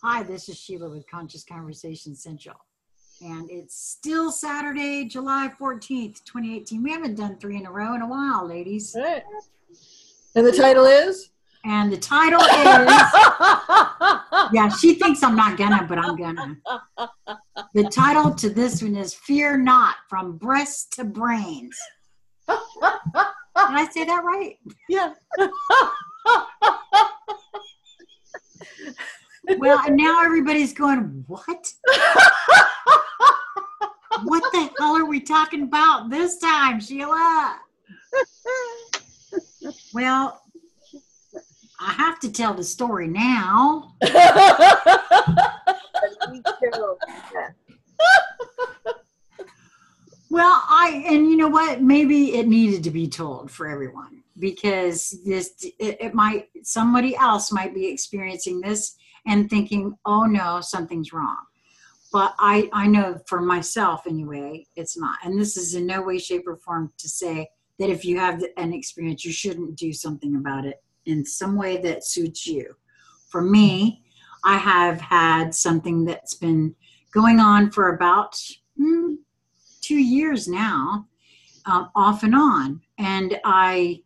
Hi, this is Sheila with Conscious Conversation Central. And it's still Saturday, July 14th, 2018. We haven't done 3 in a row in a while, ladies. Right. And the title is? And the title is, yeah, she thinks I'm not gonna, but I'm gonna. The title to this one is Fear Not, From Breast to Brains. Did I say that right? Yeah. Well, and now everybody's going, what? What the hell are we talking about this time, Sheila? Well, I have to tell the story now. Well, and you know what? Maybe it needed to be told for everyone, because somebody else might be experiencing this and thinking, oh no, something's wrong. But I know for myself anyway, it's not. And this is in no way, shape, or form to say that if you have an experience, you shouldn't do something about it in some way that suits you. For me, I have had something that's been going on for about 2 years now, off and on. And I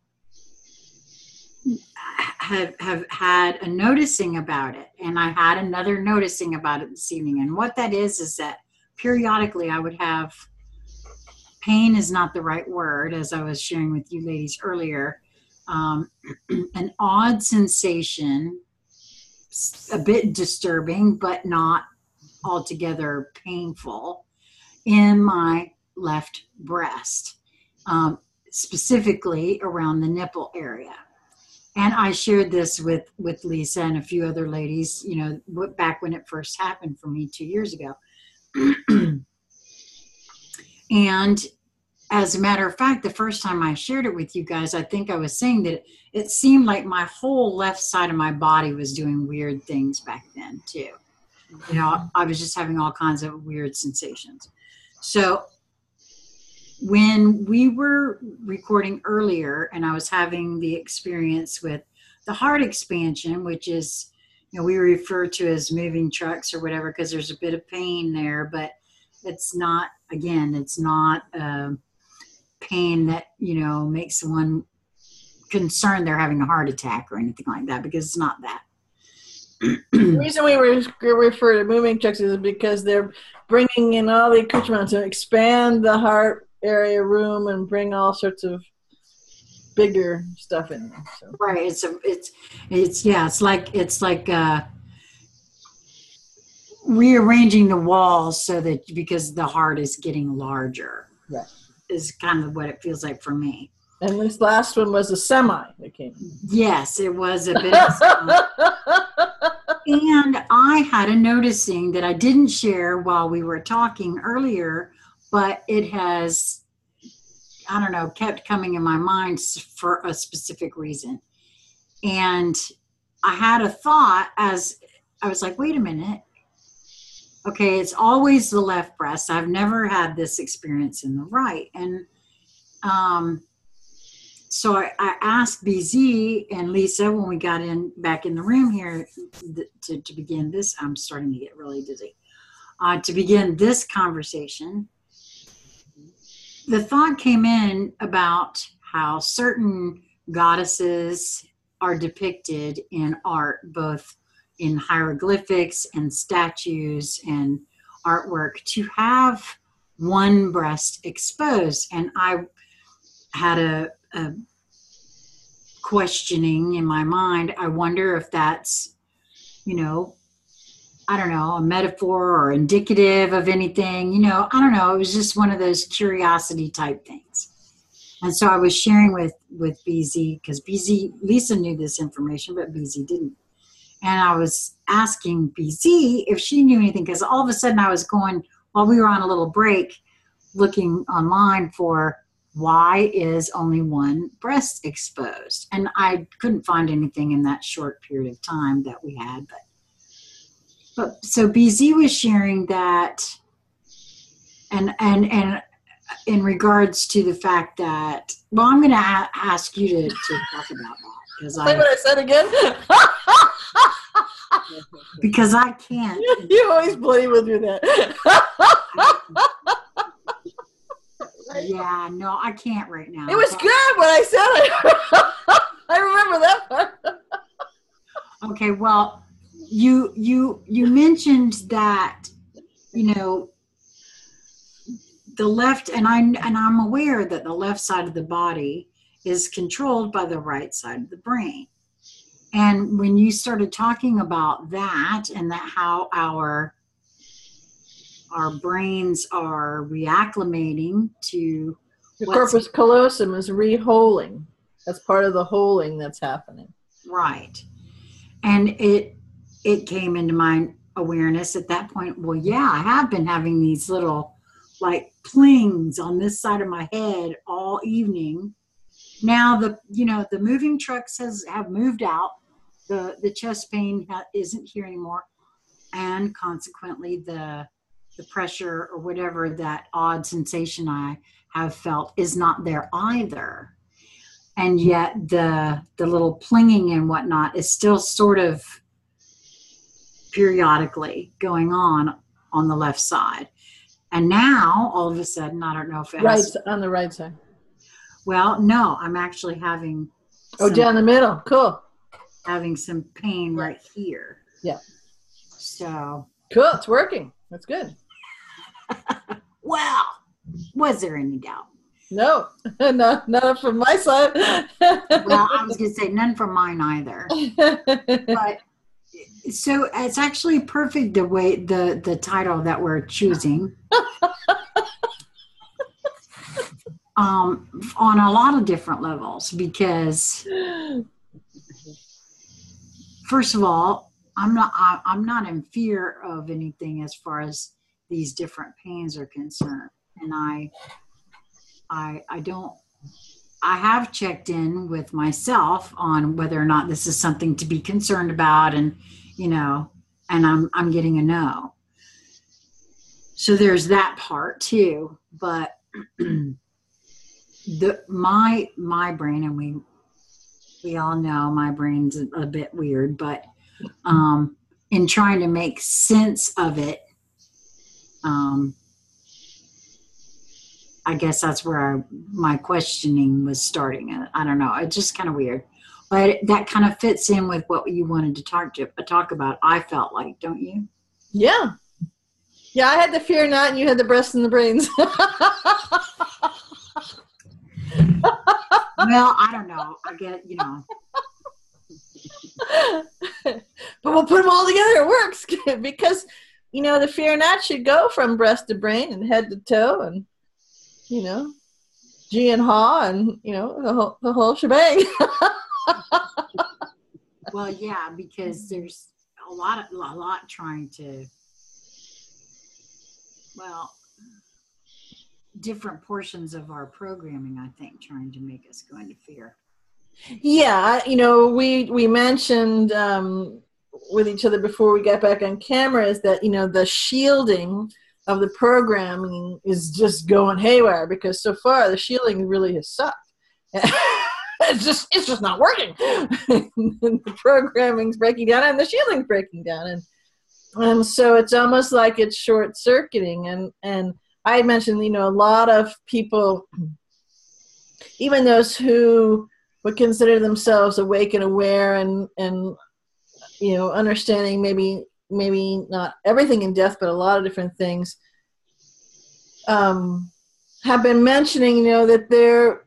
have had a noticing about it, and I had another noticing about it this evening. And what that is that periodically I would have, pain is not the right word, as I was sharing with you ladies earlier, an odd sensation, a bit disturbing, but not altogether painful, in my left breast, specifically around the nipple area. And I shared this with Lisa and a few other ladies, you know, back when it first happened for me 2 years ago. And as a matter of fact, the first time I shared it with you guys, I think I was saying that it seemed like my whole left side of my body was doing weird things back then too. You know, I was just having all kinds of weird sensations. So when we were recording earlier and I was having the experience with the heart expansion, which is, you know, we refer to as moving trucks or whatever, because there's a bit of pain there, but it's not, again, it's not pain that, you know, makes someone concerned they're having a heart attack or anything like that, because it's not that. The reason we refer to moving trucks is because they're bringing in all the accoutrements to expand the heart area room and bring all sorts of bigger stuff in there. So. Right. It's like rearranging the walls so that, because the heart is getting larger. Right. Is kind of what it feels like for me. And this last one was a semi that came. Yes, it was a bit of semi. And I had a noticing that I didn't share while we were talking earlier, but it has, I don't know, kept coming in my mind for a specific reason. And I had a thought as I was like, wait a minute. Okay, it's always the left breast. I've never had this experience in the right. And so I asked BZ and Lisa when we got back in the room here to begin this. I'm starting to get really dizzy. To begin this conversation, the thought came in about how certain goddesses are depicted in art, both in hieroglyphics and statues and artwork, to have one breast exposed. And I had a questioning in my mind. I wonder if that's, you know, I don't know, a metaphor or indicative of anything, you know, I don't know. It was just one of those curiosity type things. And so I was sharing with BZ, because Lisa knew this information, but BZ didn't. And I was asking BZ if she knew anything, because all of a sudden I was going, while we were on a little break, looking online for why is only one breast exposed? And I couldn't find anything in that short period of time that we had. But so BZ was sharing that, and in regards to the fact that, well, I'm going to ask you to talk about that. Say what I said again. because I can't. You always bloody with through that. Yeah, no, I can't right now. It was good when I said it. I remember that part. Okay, well, you mentioned that, you know, the left, and I'm aware that the left side of the body is controlled by the right side of the brain. And when you started talking about that and that how our brains are reacclimating to The corpus callosum is reholing. That's part of the holing that's happening. Right. And it came into my awareness at that point. Well, yeah, I have been having these little like plings on this side of my head all evening. Now the moving trucks have moved out. The chest pain isn't here anymore, and consequently the pressure or whatever, that odd sensation I have felt, is not there either. And yet the little plinging and whatnot is still sort of periodically going on the left side. And now all of a sudden, I don't know if it has on the right side. Well, no, I'm actually having down the middle. Cool. Having some pain right here. Yeah. So cool, it's working. That's good. Well, was there any doubt? No, not from my side. Well, I was going to say none from mine either. But so it's actually perfect the way the title that we're choosing. On a lot of different levels, because first of all, I'm not in fear of anything as far as these different pains are concerned, and I have checked in with myself on whether or not this is something to be concerned about, and and I'm getting a no. So there's that part too, but my brain, and we all know my brain's a bit weird, but in trying to make sense of it, I guess that's where my questioning was starting. I don't know. It's just kind of weird, but that kind of fits in with what you wanted to talk about. I felt like, don't you? Yeah. Yeah, I had the fear not, and you had the breasts and the brains. Well, I don't know. I get, But we'll put them all together. It works because, the fear not should go from breast to brain and head to toe, and G and haw, and the whole shebang. Well, yeah, because there's a lot trying to, different portions of our programming, I think, trying to make us go into fear. Yeah, we mentioned with each other before we got back on camera is that the shielding of the programming is just going haywire, because so far the shielding really has sucked. It's just not working. And the programming's breaking down and the shielding's breaking down, and so it's almost like it's short circuiting. And I had mentioned a lot of people, even those who would consider themselves awake and aware and understanding maybe not everything in death, but a lot of different things, have been mentioning, that they're,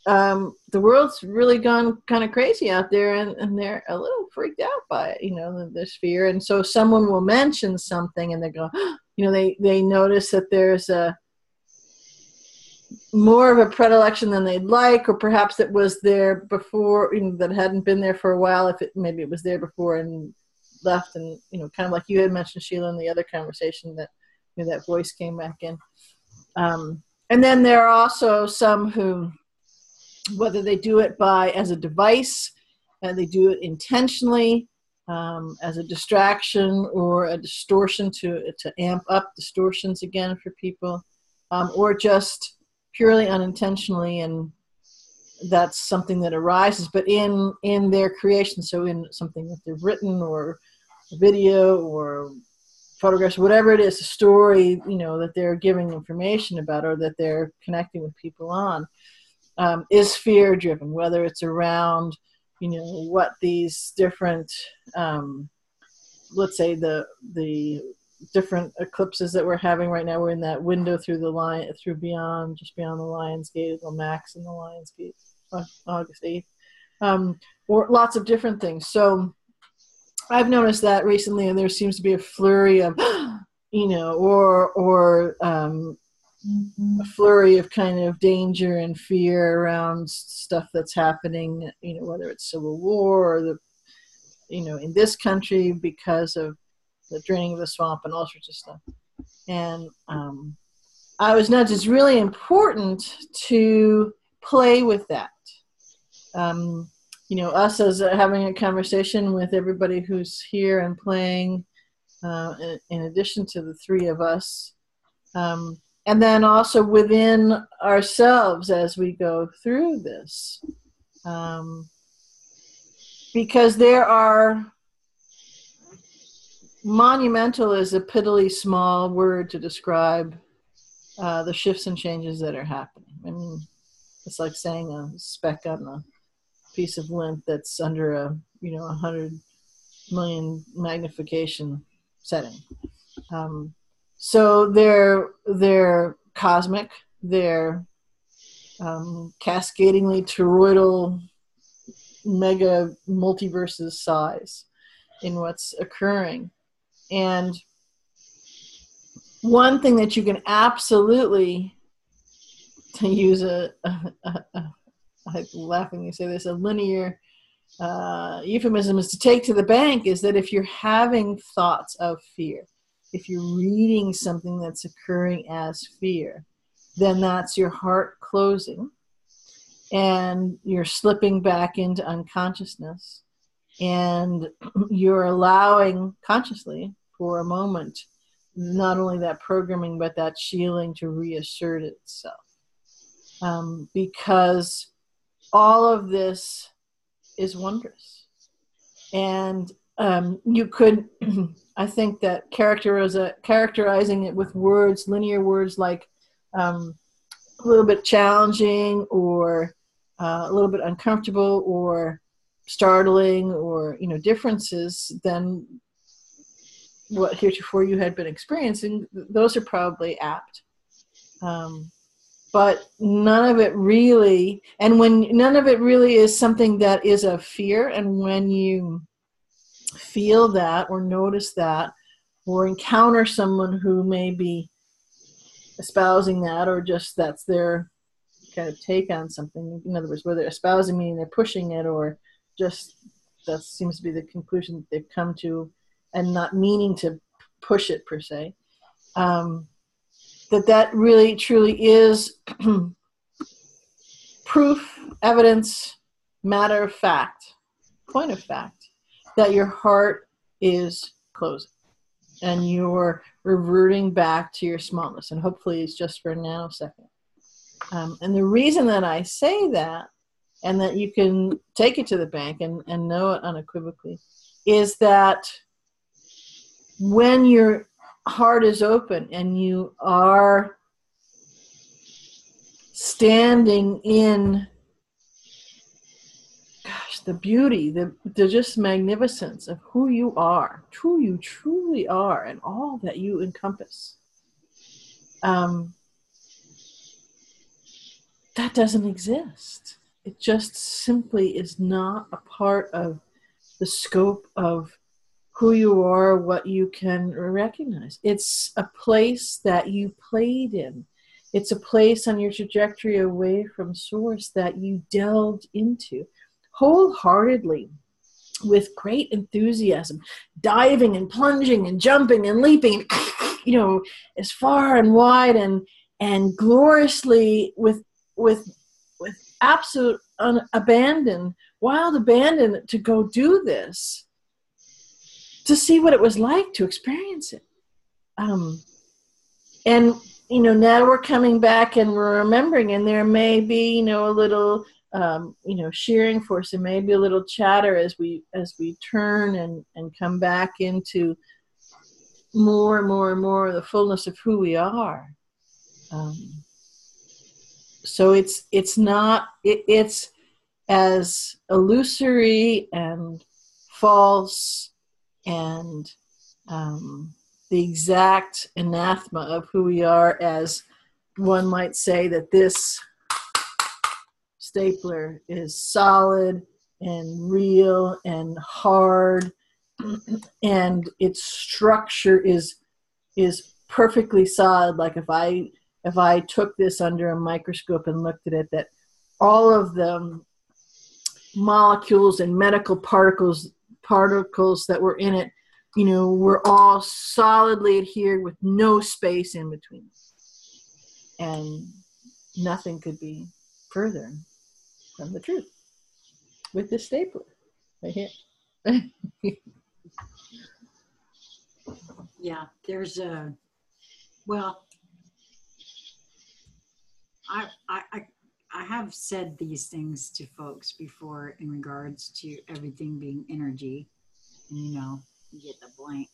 the world's really gone kind of crazy out there, and they're a little freaked out by it, this fear. And so someone will mention something and they go, they notice that there's more of a predilection than they'd like, or perhaps it was there before, that hadn't been there for a while. Maybe it was there before and left, and kind of like you had mentioned, Sheila, in the other conversation, that that voice came back in. And then there are also some who, whether they do it as a device, and they do it intentionally, as a distraction or a distortion to amp up distortions again for people, or just purely unintentionally, and that's something that arises, but in their creation, so in something that they've written or video or photographs, whatever it is, a story, that they're giving information about or that they're connecting with people on, is fear driven, whether it's around, what these different, let's say the different eclipses that we're having right now. We're in that window through just beyond the Lion's Gate, the max in the Lion's Gate, August 8th, or lots of different things. So I've noticed that recently, and there seems to be a flurry of, or a flurry of kind of danger and fear around stuff that's happening, whether it's civil war or in this country because of the draining of the swamp and all sorts of stuff. And I was nudged. It's really important to play with that. Us as having a conversation with everybody who's here and playing, in addition to the three of us, and then also within ourselves as we go through this, because there are, monumental is a piddly small word to describe the shifts and changes that are happening. I mean, it's like saying a speck on a piece of lint that's under a 100 million magnification setting. So they're cosmic, they're cascadingly toroidal mega multiverses size in what's occurring. And one thing that you can absolutely, to use I laughingly say this, a linear euphemism is to take to the bank, is that if you're having thoughts of fear, if you're reading something that's occurring as fear, then that's your heart closing and you're slipping back into unconsciousness, and you're allowing consciously for a moment not only that programming but that shielding to reassert itself, because all of this is wondrous. And you could, I think that characterizing it with words, linear words like a little bit challenging or a little bit uncomfortable or startling or, differences than what heretofore you had been experiencing, those are probably apt. But none of it really, and when none of it really is something that is of fear, and when you feel that or notice that or encounter someone who may be espousing that, or just that's their kind of take on something, in other words, whether espousing meaning they're pushing it, or just that seems to be the conclusion that they've come to and not meaning to push it per se, that really truly is proof, evidence, matter of fact, point of fact, that your heart is closing and you're reverting back to your smallness. And hopefully it's just for a nanosecond. And the reason that I say that, and that you can take it to the bank and know it unequivocally, is that when your heart is open and you are standing in, the beauty, the just magnificence of who you are, who you truly are, and all that you encompass, that doesn't exist. It just simply is not a part of the scope of who you are, what you can recognize. It's a place that you played in. It's a place on your trajectory away from source that you delved into wholeheartedly with great enthusiasm, diving and plunging and jumping and leaping, as far and wide and gloriously with absolute wild abandon to go do this, to see what it was like to experience it. And now we're coming back and we're remembering, and there may be, a little shearing force, and maybe a little chatter as we turn and come back into more and more and more of the fullness of who we are. So it's as illusory and false and the exact anathema of who we are as one might say that this stapler is solid and real and hard, and its structure is perfectly solid. Like if I took this under a microscope and looked at it, that all of the molecules and medical particles that were in it, were all solidly adhered with no space in between. And nothing could be further from the truth with this stapler right here. Yeah, there's I have said these things to folks before in regards to everything being energy. And, you get the blank,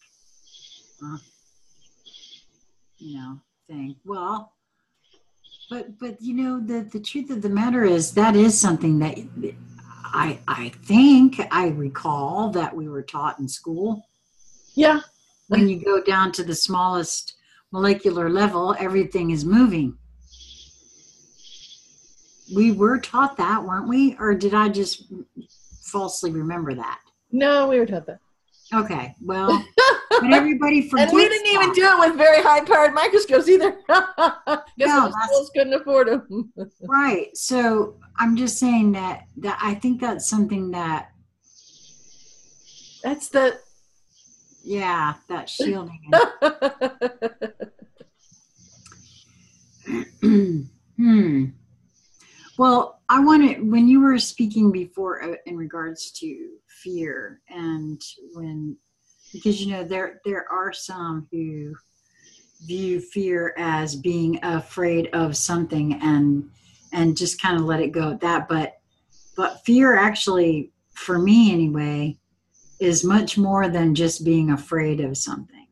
thing. Well, but the truth of the matter is that is something that I think I recall that we were taught in school. Yeah. When you go down to the smallest molecular level, everything is moving. We were taught that, weren't we? Or did I just falsely remember that? No, we were taught that. Okay, well, but everybody forgets. And we didn't even do it with very high-powered microscopes either. No, schools couldn't afford them. Right. So I'm just saying that I think that's something that. That's the. Yeah, that shielding. Well, I wanted, when you were speaking before in regards to fear, and because there are some who view fear as being afraid of something and just kind of let it go at that, but fear actually, for me anyway, is much more than just being afraid of something.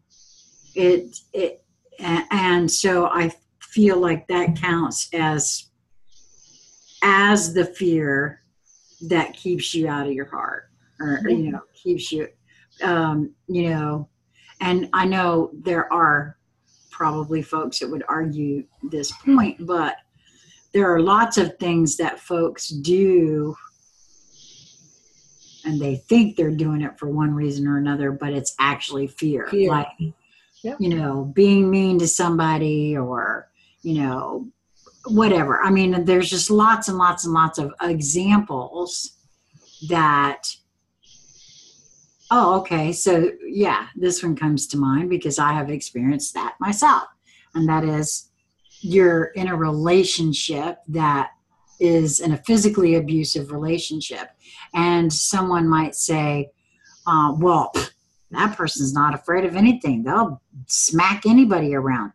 And so I feel like that counts as the fear that keeps you out of your heart, or keeps you, and I know there are probably folks that would argue this point, but there are lots of things that folks do and they think they're doing it for one reason or another, but it's actually fear. Like, yep. Being mean to somebody, or, whatever. I mean, there's just lots and lots and lots of examples that, oh, okay, so yeah, this one comes to mind because I have experienced that myself. And that is, you're in a relationship that is in a physically abusive relationship. And someone might say, well, that person's not afraid of anything. They'll smack anybody around.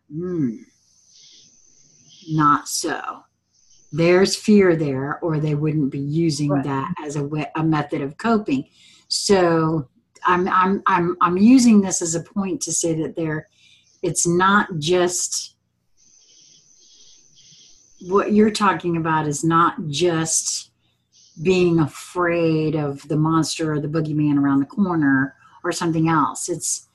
Not so. There's fear there, or they wouldn't be using that as a method of coping. So I'm using this as a point to say that it's not just what you're talking about is not just being afraid of the monster or the boogeyman around the corner or something else. It's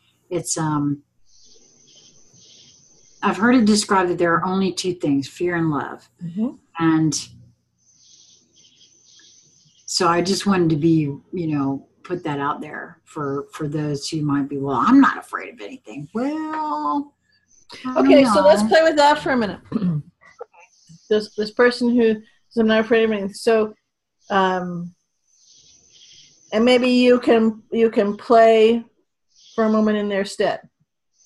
I've heard it described that there are only two things, fear and love. Mm-hmm. And so I just wanted to be, put that out there for those who might be, well, I'm not afraid of anything. Well, okay, so let's play with that for a minute. This person who is not afraid of anything. So, and maybe you can play for a moment in their stead.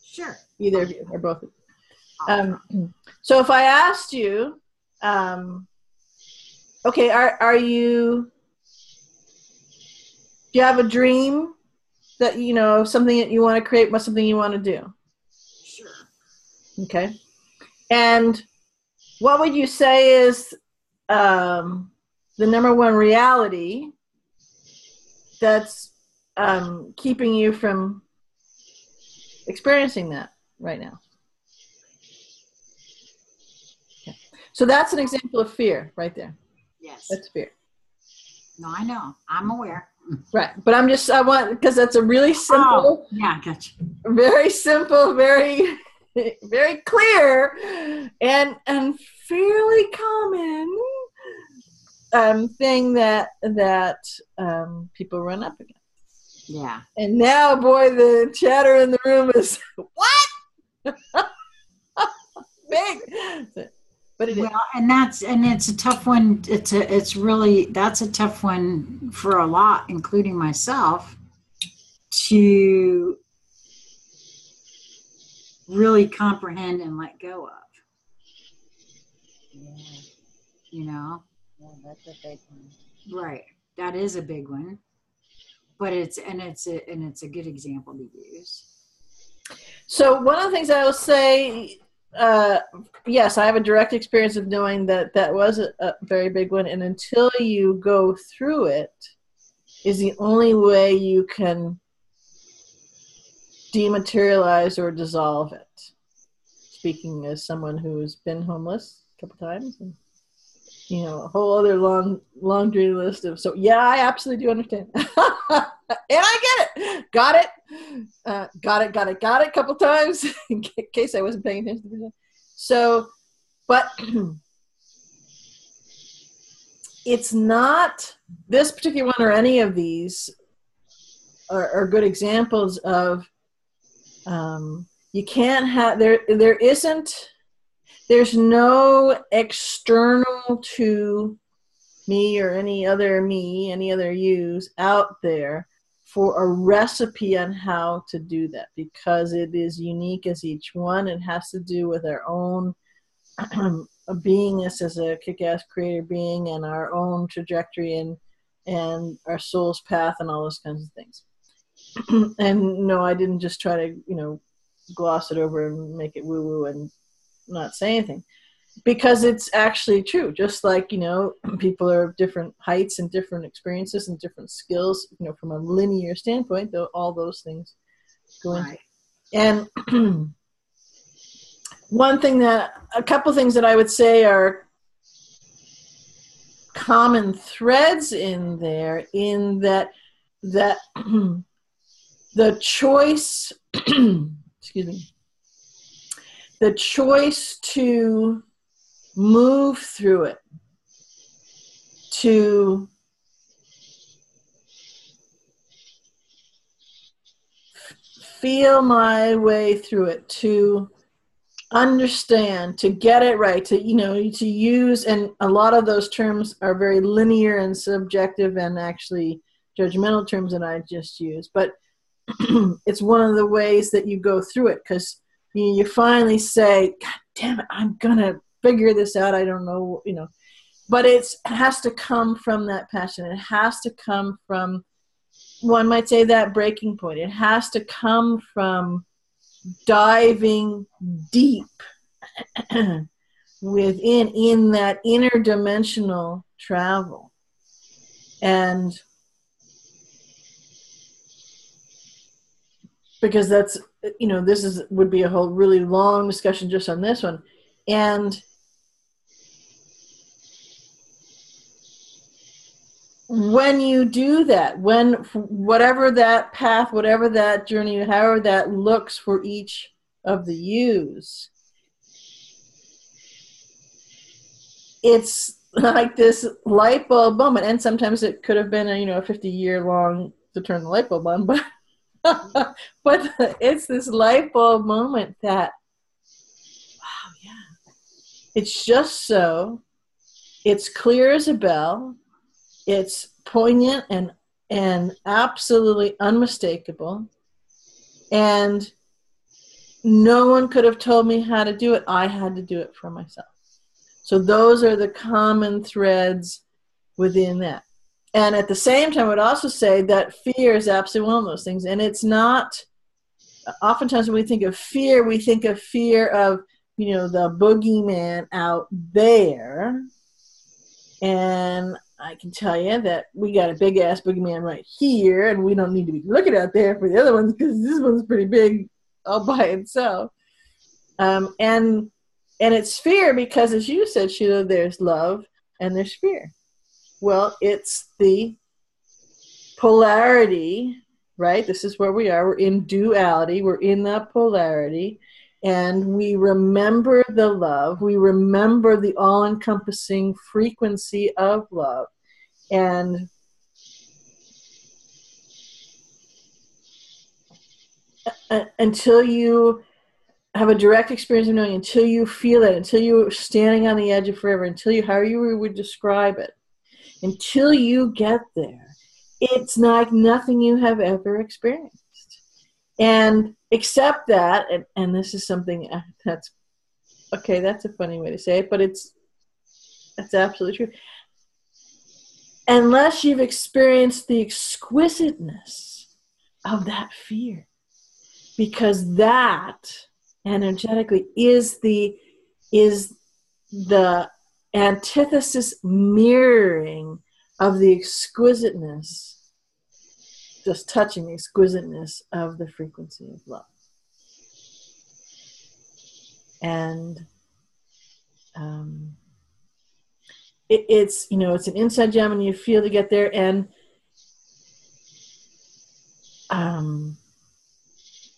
Sure. Either of you or both of you. So if I asked you, okay, do you have a dream that, something that you want to create, something you want to do? Sure. Okay. And what would you say is the the number one reality that's keeping you from experiencing that right now. Okay. So that's an example of fear right there. Yes. That's fear. No, I know. I'm aware. Right. But I want, because that's a really simple. Oh, yeah, gotcha. Very simple, very, very clear, and fairly common thing that people run up against. Yeah. And now, boy, the chatter in the room is what? Big. But it is. And it's a tough one. That's a tough one for a lot, including myself, to really comprehend and let go of. Yeah. You know? Yeah, that's a big one. Right. That is a big one. But it's a good example to use. So one of the things I will say, yes, I have a direct experience of knowing that was a very big one, and until you go through it is the only way you can dematerialize or dissolve it. Speaking as someone who's been homeless a couple times, and a whole other long laundry list of, so yeah, I absolutely do understand. And I get it. Got it a couple times in case I wasn't paying attention to the. So, but it's not this particular one or any of these are good examples of you can't have there's no external to me or any other yous out there for a recipe on how to do that, because it is unique as each one. It has to do with our own beingness as a kick-ass creator being, and our own trajectory and our soul's path and all those kinds of things. And no, I didn't just try to, gloss it over and make it woo-woo and not say anything, because it's actually true. Just like, people are of different heights and different experiences and different skills, from a linear standpoint, though all those things go into it. And a couple things that I would say are common threads in there, in that the choice, excuse me, the choice to move through it, to feel my way through it, to understand, to get it right, to use, and a lot of those terms are very linear and subjective and actually judgmental terms that I just used, but it's one of the ways that you go through it, because you finally say, God damn it, I'm gonna figure this out. I don't know, but it has to come from that passion. It has to come from, one might say, that breaking point. It has to come from diving deep within, in that interdimensional travel. And because that's, this would be a whole really long discussion just on this one. And when you do that, whatever that path, whatever that journey, however that looks for each of the yous, it's like this light bulb moment. And sometimes it could have been a 50-year long to turn the light bulb on, but but it's this light bulb moment that, wow, yeah, it's just so, it's clear as a bell, it's poignant and absolutely unmistakable, and no one could have told me how to do it. I had to do it for myself. So those are the common threads within that. And at the same time, I would also say that fear is absolutely one of those things. And it's not, oftentimes when we think of fear of, the boogeyman out there. And I can tell you that we got a big ass boogeyman right here, and we don't need to be looking out there for the other ones because this one's pretty big all by itself. And it's fear because, as you said, Sheila, there's love and there's fear. Well, it's the polarity, right? This is where we are. We're in duality. We're in that polarity. And we remember the love. We remember the all-encompassing frequency of love. And until you have a direct experience of knowing, until you feel it, until you're standing on the edge of forever, until you, however you would describe it, until you get there, it's like nothing you have ever experienced. And accept that, and this is something that's, okay, that's a funny way to say it, but that's absolutely true. Unless you've experienced the exquisiteness of that fear, because that energetically is the antithesis mirroring of the exquisiteness, just touching the exquisiteness of the frequency of love. And it's, it's an inside gem, and you feel to get there. And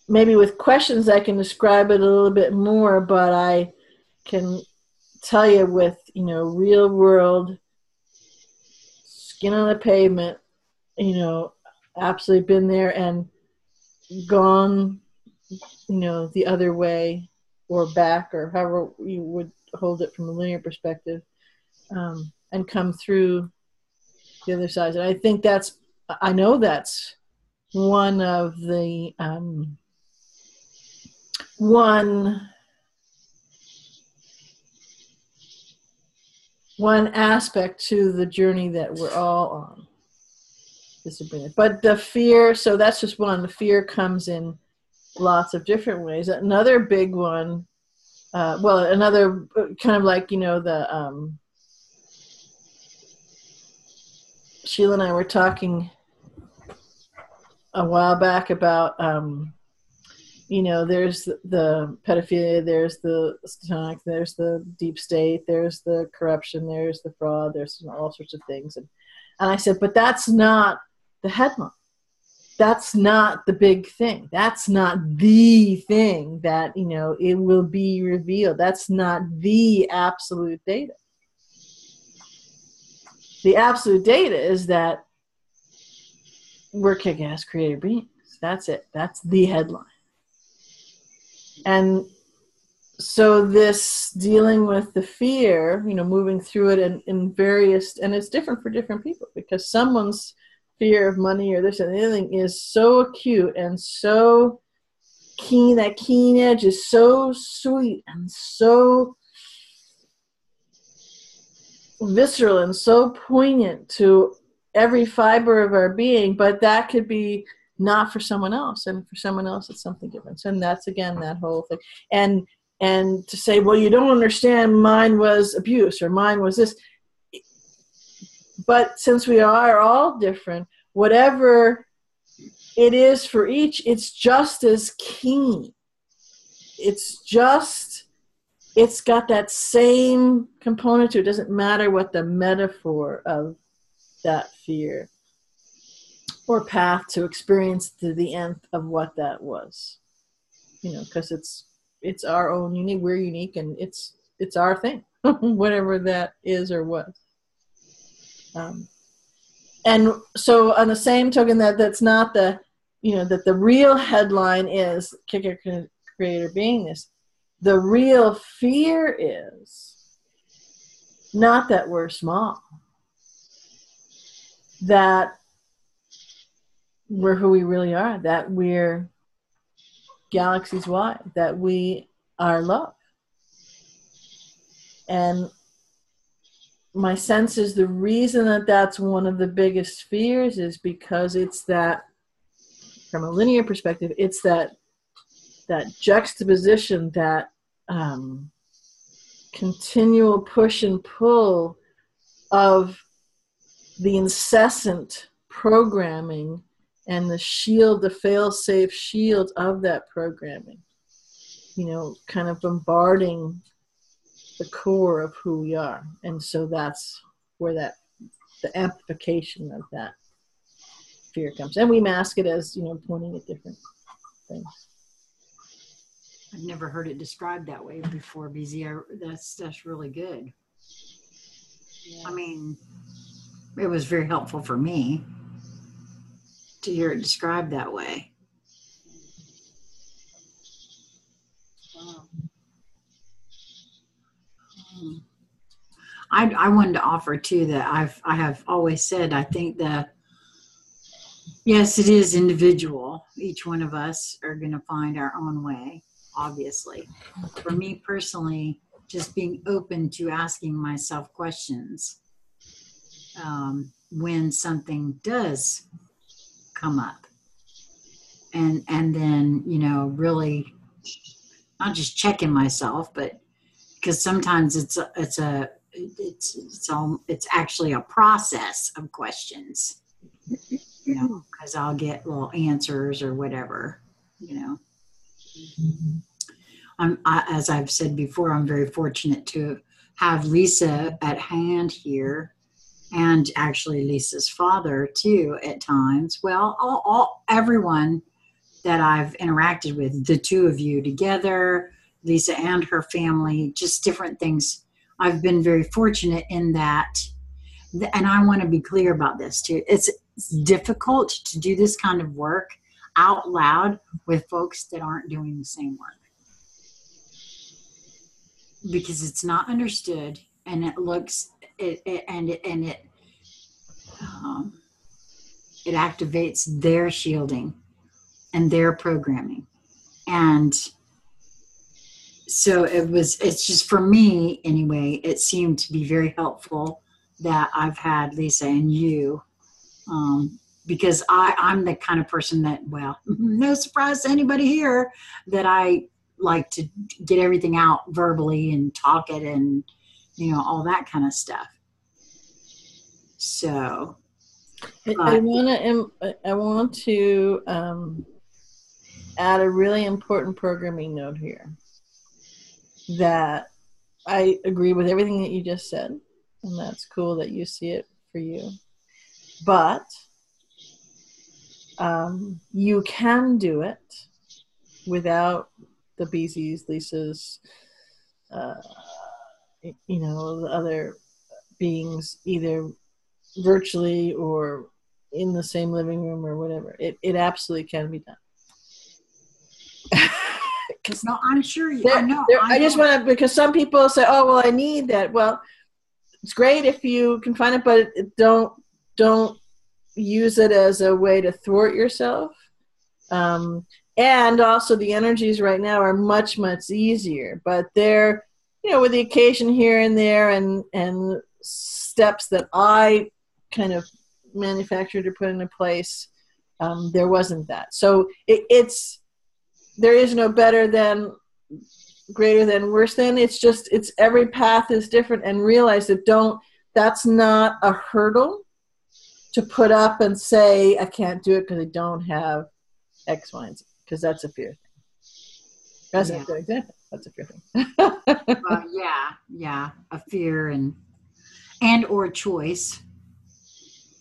maybe with questions I can describe it a little bit more, but I can tell you with, real world, skin on the pavement, absolutely been there and gone, the other way or back, or however you would hold it from a linear perspective, and come through the other side. And I think I know that's one of the, one aspect to the journey that we're all on. But the fear, so that's just one. The fear comes in lots of different ways. Another big one, another kind of like, Sheila and I were talking a while back about, there's the pedophilia, there's the satanic, there's the deep state, there's the corruption, there's the fraud, there's all sorts of things. And I said, but that's not the headline. That's not the big thing. That's not the thing that, it will be revealed. That's not the absolute data. The absolute data is that we're kick-ass creative beings. That's it. That's the headline. And so this dealing with the fear, moving through it in various, and it's different for different people, because someone's fear of money or this and the other thing is so acute and so keen. That keen edge is so sweet and so visceral and so poignant to every fiber of our being, but that could be not for someone else, and for someone else it's something different. And that's, again, that whole thing. And to say, well, you don't understand, mine was abuse or mine was this. But since we are all different, whatever it is for each, it's just as keen. It's got that same component to it. It doesn't matter what the metaphor of that fear or path to experience to the nth of what that was. Because it's our own unique, we're unique, and it's our thing, whatever that is or was. And so on the same token, that's not the, that the real headline is kicker creator beingness. The real fear is not that we're small, that we're who we really are, that we're galaxies wide, that we are love. And my sense is the reason that that's one of the biggest fears is because it's that, from a linear perspective, it's that juxtaposition, that continual push and pull of the incessant programming and the shield, the fail-safe shield of that programming, you know, kind of bombarding the core of who we are. And so that's where the amplification of that fear comes. And we mask it as, you know, pointing at different things. I've never heard it described that way before, BZ. That's really good. Yeah. I mean, it was very helpful for me to hear it described that way. Wow. I wanted to offer too that I have always said, I think that yes, it is individual. Each one of us are going to find our own way, obviously. For me personally, just being open to asking myself questions when something does come up, and then, you know, really not just checking myself, but because sometimes it's actually a process of questions, you know, because I'll get little answers or whatever, you know. As I've said before, I'm very fortunate to have Lisa at hand here, and actually Lisa's father too at times. Well, everyone that I've interacted with, the two of you together, Lisa and her family, just different things. I've been very fortunate in that, and I want to be clear about this too. It's difficult to do this kind of work out loud with folks that aren't doing the same work, because it's not understood, and it activates their shielding and their programming. And so it's just, for me anyway, it seemed to be very helpful that I've had Lisa and you, because I'm the kind of person that, well, no surprise to anybody here, that I like to get everything out verbally and talk it, and, you know, all that kind of stuff. So I want to add a really important programming note here, that I agree with everything that you just said, and that's cool that you see it for you. But you can do it without the BZ's, Lisa's, you know, the other beings, either virtually or in the same living room or whatever. It absolutely can be done. No, I'm sure you. I just want to, because some people say, "Oh, well, I need that." Well, it's great if you can find it, but don't use it as a way to thwart yourself. And also, the energies right now are much, much easier, but they're, you know, with the occasion here and there, and steps that I kind of manufactured or put into place, there wasn't that. So there is no better than, greater than, worse than. It's just, every path is different, and realize that that's not a hurdle to put up and say, I can't do it because I don't have X, Y, and Z, because that's a fear thing. That's a good example. That's a fear thing. Yeah, a fear and or choice,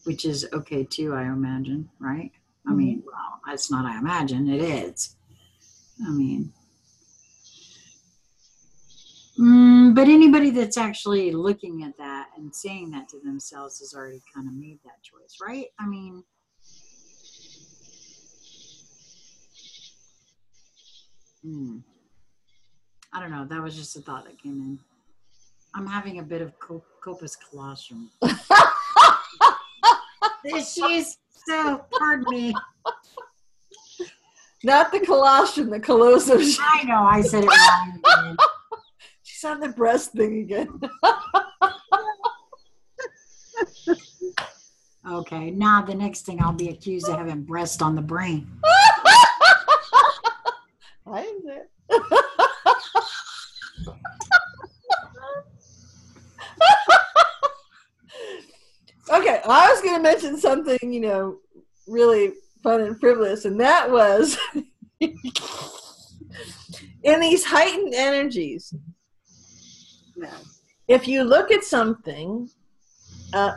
which is okay too, I imagine, right? Mm-hmm. I mean, well, it's not I imagine, it is. I mean, but anybody that's actually looking at that and saying that to themselves has already kind of made that choice, right? I mean, I don't know. That was just a thought that came in. I'm having a bit of corpus callosum. She's so, pardon me. Not the colostrum, the callosum. I know, I said it wrong again. She's on the breast thing again. Okay, now the next thing I'll be accused of having breast on the brain. I am there. Okay, I going to mention something, you know, really fun and frivolous, and that was in these heightened energies. If you look at something,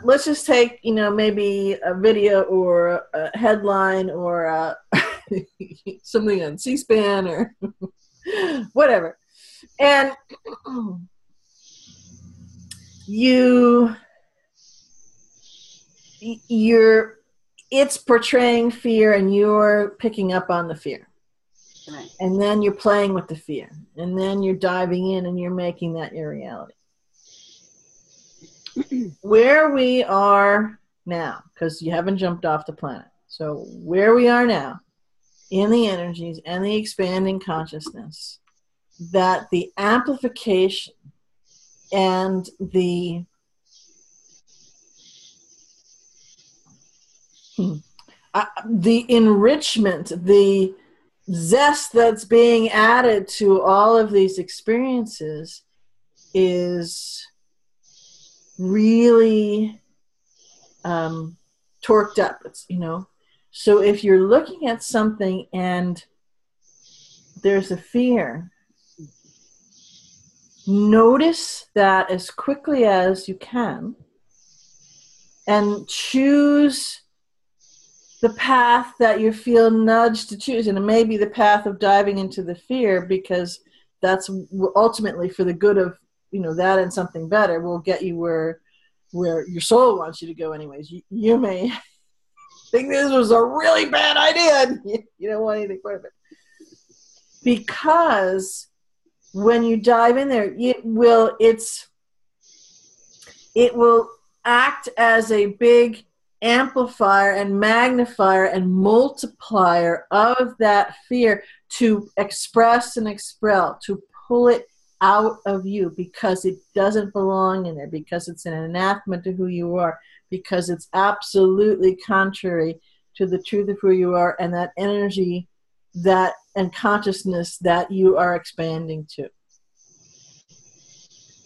let's just take, you know, maybe a video or a headline or something on C-SPAN or whatever, and it's portraying fear, and you're picking up on the fear. Right. And then you're playing with the fear, and then you're diving in and you're making that your reality. Where we are now, because you haven't jumped off the planet, so where we are now in the energies and the expanding consciousness, that the amplification and the enrichment, the zest that's being added to all of these experiences is really torqued up. It's, you know, so if you're looking at something and there's a fear, notice that as quickly as you can and choose the path that you feel nudged to choose. And it may be the path of diving into the fear, because that's ultimately for the good of, you know, that and something better will get you where your soul wants you to go anyways. You may think this was a really bad idea and you don't want anything part of it. Because when you dive in there, it will act as a big amplifier and magnifier and multiplier of that fear to express and expel, to pull it out of you, because it doesn't belong in there, because it's an anathema to who you are, because it's absolutely contrary to the truth of who you are and that energy that and consciousness that you are expanding to.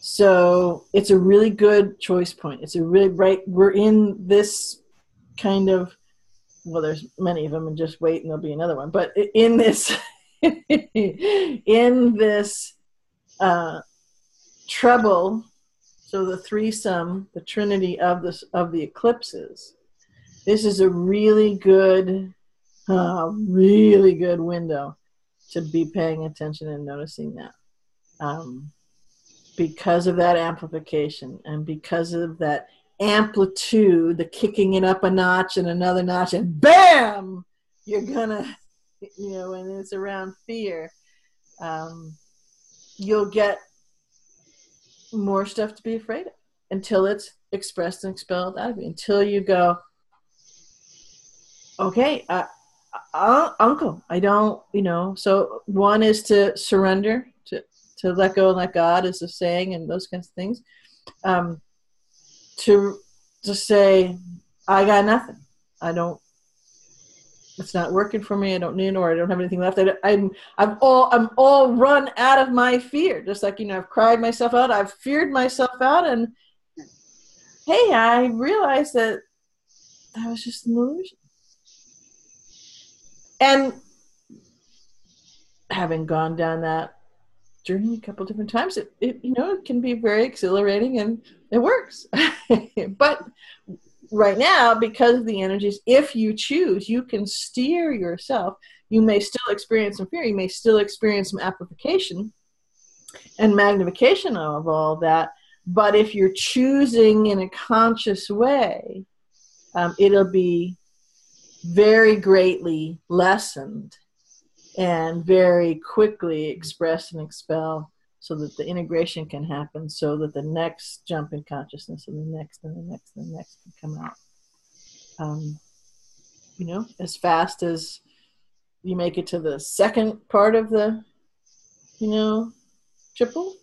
So it's a really good choice point. It's a really right. We're in this kind of, well, there's many of them, and just wait and there'll be another one. But in this, in this treble, so the threesome, the trinity of the eclipses, this is a really good window to be paying attention and noticing that. Because of that amplification and because of that amplitude, the kicking it up a notch and another notch, and bam, you're gonna, you know, when it's around fear, you'll get more stuff to be afraid of until it's expressed and expelled out of you, until you go, okay, uncle, I don't, you know. So one is to surrender, to let go and let God, is the saying, and those kinds of things. To say, I got nothing. It's not working for me. I don't need, or I don't have anything left. I'm all run out of my fear. Just like, you know, I've cried myself out. I've feared myself out. And hey, I realized that was just an illusion. And having gone down that journey a couple different times, it you know, it can be very exhilarating and it works. But right now, because of the energies, if you choose, you can steer yourself. You may still experience some fear, you may still experience some amplification and magnification of all that, but if you're choosing in a conscious way, it'll be very greatly lessened and very quickly express and expel, so that the integration can happen, so that the next jump in consciousness and the next and the next and the next can come out. You know, as fast as you make it to the second part of the, you know, triple,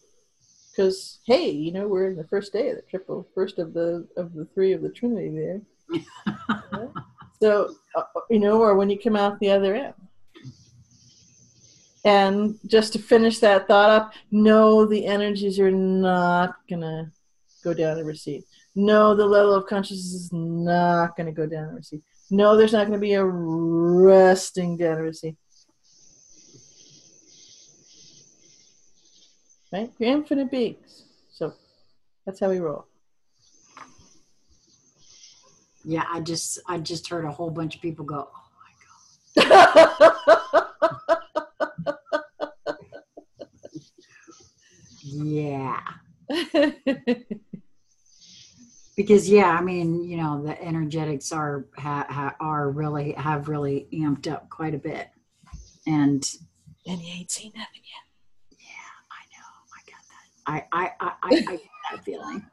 because hey, you know, we're in the first day of the triple, first of the three of the trinity there. Yeah. So, you know, or when you come out the other end. And just to finish that thought up, no, the energies are not going to go down and recede. No, the level of consciousness is not going to go down and recede. No, there's not going to be a resting down and recede. Right? You're infinite beings. So that's how we roll. Yeah, I just heard a whole bunch of people go, oh my God. Yeah. Because I mean, you know, the energetics have really amped up quite a bit, and you ain't seen nothing yet. Yeah, I know. I got that. I get that feeling.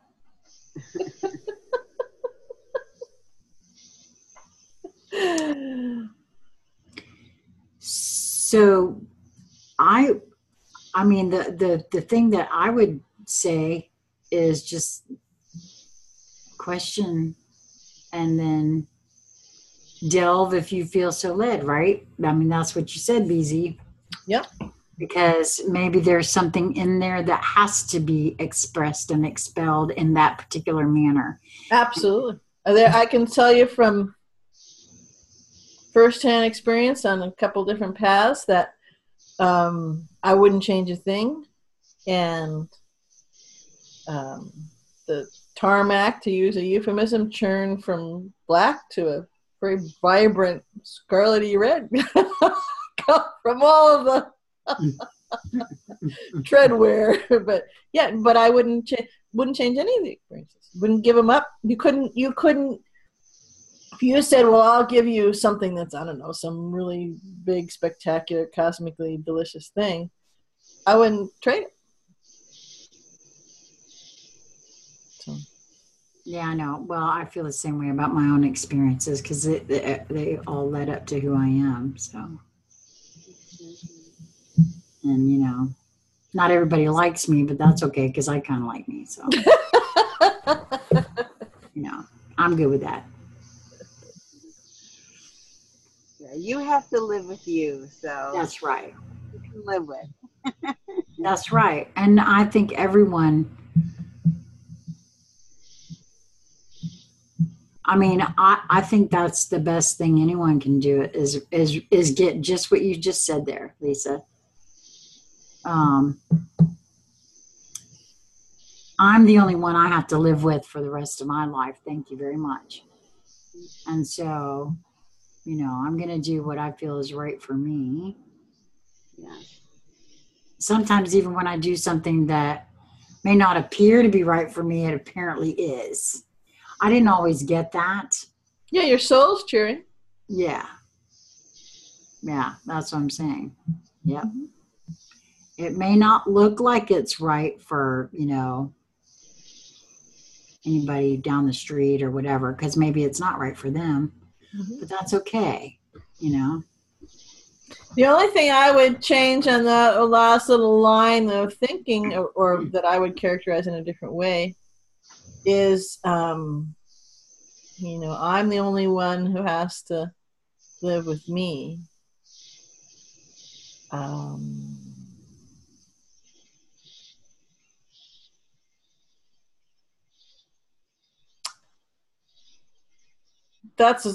So, I mean, the thing that I would say is just question and then delve if you feel so led, right? I mean, that's what you said, BZ. Yep. Because maybe there's something in there that has to be expressed and expelled in that particular manner. Absolutely. I can tell you from firsthand experience on a couple different paths that I wouldn't change a thing. And the tarmac, to use a euphemism, churned from black to a very vibrant scarlety red from all of the treadwear. But I wouldn't change any of the experiences. Wouldn't give them up. You couldn't if you said, well, I'll give you something that's, I don't know, some really big, spectacular, cosmically delicious thing, I wouldn't trade it. So. Yeah, I know. Well, I feel the same way about my own experiences because they all led up to who I am. So, and you know, not everybody likes me, but that's okay because I kind of like me. So, you know, I'm good with that. Yeah, you have to live with you. So that's right. You can live with. That's right. And I think everyone. I mean, I think that's the best thing anyone can do is get just what you just said there, Lisa. I'm the only one I have to live with for the rest of my life. Thank you very much. And so, you know, I'm going to do what I feel is right for me. Yeah. Sometimes even when I do something that may not appear to be right for me, it apparently is. I didn't always get that. Yeah, your soul's cheering. Yeah. Yeah, that's what I'm saying. Yep. Mm-hmm. It may not look like it's right for, you know, anybody down the street or whatever, because maybe it's not right for them, but that's okay, you know. The only thing I would change on that last little line of thinking, or that I would characterize in a different way, is, you know, I'm the only one who has to live with me. That's a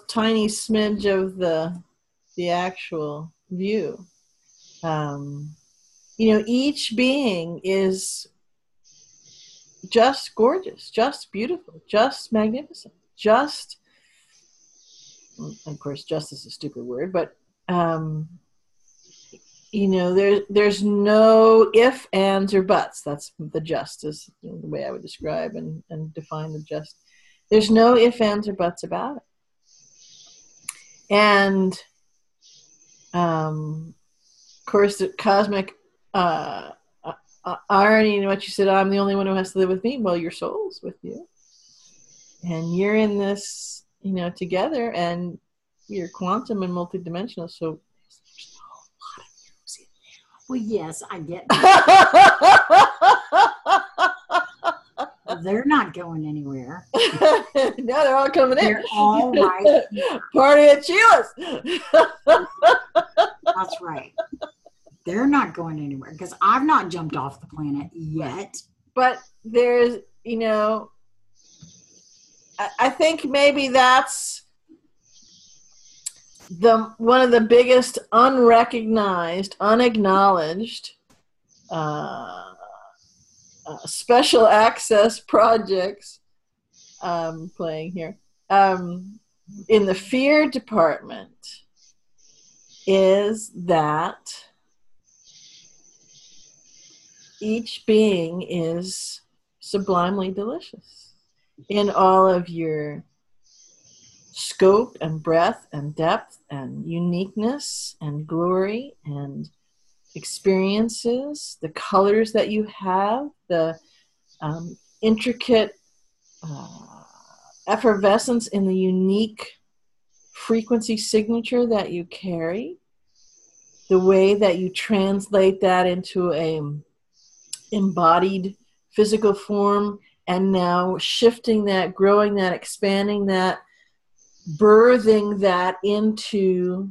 tiny smidge of the actual view. You know, each being is just gorgeous, just beautiful, just magnificent, just, of course, just is a stupid word, but you know, there's no if, ands, or buts. That's the just is the way I would describe and define the just. There's no if, ands, or buts about it. And of course, the cosmic irony in what you said, I'm the only one who has to live with me. Well, your soul's with you. And you're in this, you know, together, and you're quantum and multidimensional, so there's a whole lot of you. Well, yes, I get that. Well, they're not going anywhere. No, they're all coming in. They're all right here. Party at Sheila's. That's right. They're not going anywhere because I've not jumped off the planet yet. But there's, you know, I think maybe that's one of the biggest unrecognized, unacknowledged special access projects playing here in the fear department is that each being is sublimely delicious in all of your scope and breadth and depth and uniqueness and glory and experiences, the colors that you have, the intricate effervescence in the unique frequency signature that you carry, the way that you translate that into a embodied physical form, and now shifting that, growing that, expanding that, birthing that into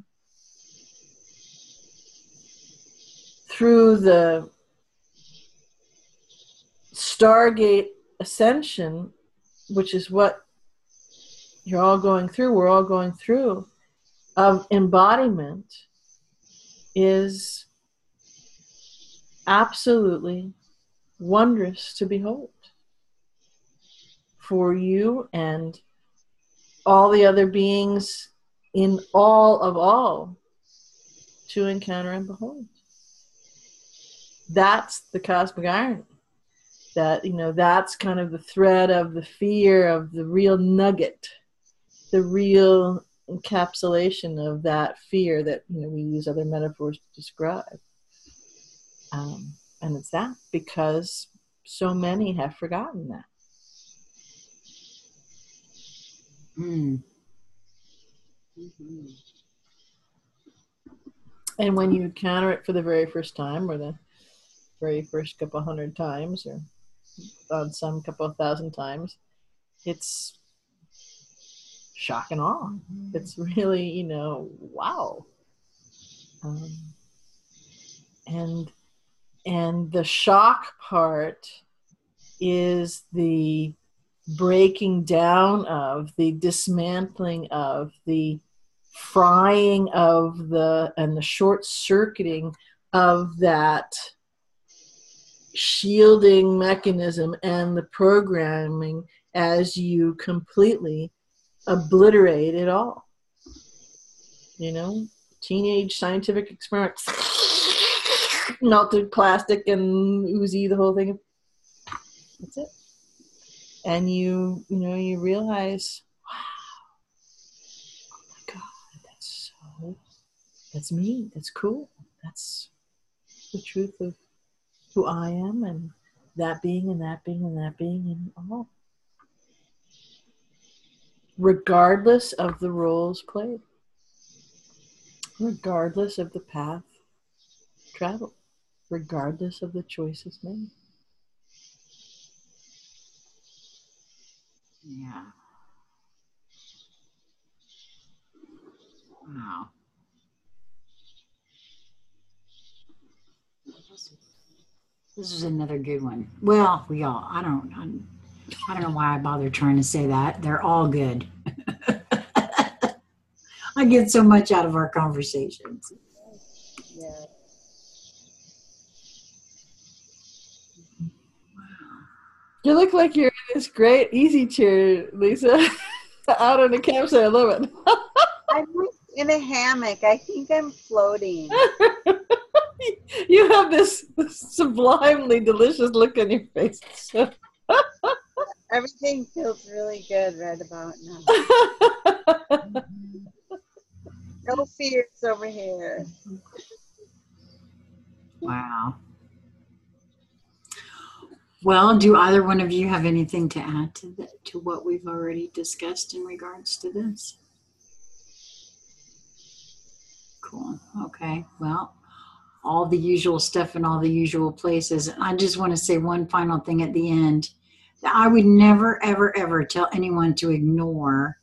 through the Stargate ascension, which is what you're all going through, we're all going through, of embodiment, is absolutely wondrous to behold for you and all the other beings in all of all to encounter and behold. That's the cosmic irony. That, you know, that's kind of the thread of the fear, of the real nugget, the real encapsulation of that fear that, you know, we use other metaphors to describe. And it's that because so many have forgotten that. Mm. Mm-hmm. And when you encounter it for the very first time, or the very first couple hundred times, or on some couple of thousand times, it's shock and awe. It's really, you know, wow. And the shock part is the breaking down of, the dismantling of, the frying of and the short circuiting of that shielding mechanism and the programming as you completely obliterate it all. You know, teenage scientific experiments, melted plastic and oozy, the whole thing. That's it. And you realize, wow, oh my God, that's me. That's cool. That's the truth of who I am, and that being, and that being, and that being, and all. Regardless of the roles played. Regardless of the path traveled. Regardless of the choices made. Yeah. Wow. This is another good one. Well, I don't know why I bother trying to say that. They're all good. I get so much out of our conversations. Yeah. You look like you're in this great easy chair, Lisa, out on the campsite. I love it. I'm in a hammock. I think I'm floating. You have this sublimely delicious look on your face. Everything feels really good right about now. No fears over here. Wow. Well, do either one of you have anything to add to what we've already discussed in regards to this? Cool. Okay. Well, all the usual stuff in all the usual places. I just want to say one final thing at the end. That I would never, ever, ever tell anyone to ignore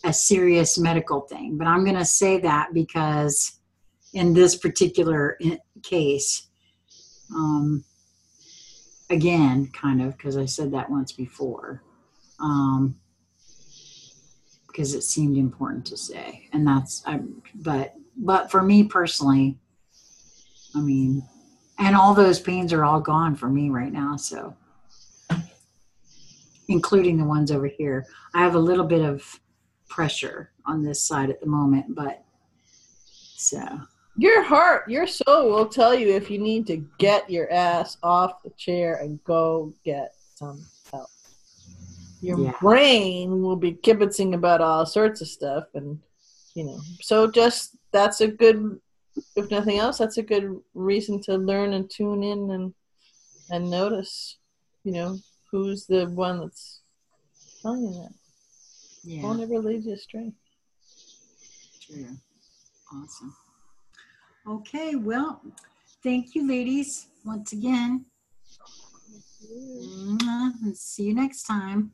a serious medical thing. But I'm going to say that because in this particular case, again, kind of, because I said that once before, because it seemed important to say. And but for me personally, I mean, and all those pains are all gone for me right now. So, including the ones over here, I have a little bit of pressure on this side at the moment, but so. Your heart, your soul will tell you if you need to get your ass off the chair and go get some help. Your brain will be kibitzing about all sorts of stuff, and so just that's a good, if nothing else, that's a good reason to learn and tune in and notice, who's the one that's telling you that. Yeah. Won't ever lead you astray. True. Awesome. Okay, well, thank you, ladies, once again. And see you next time.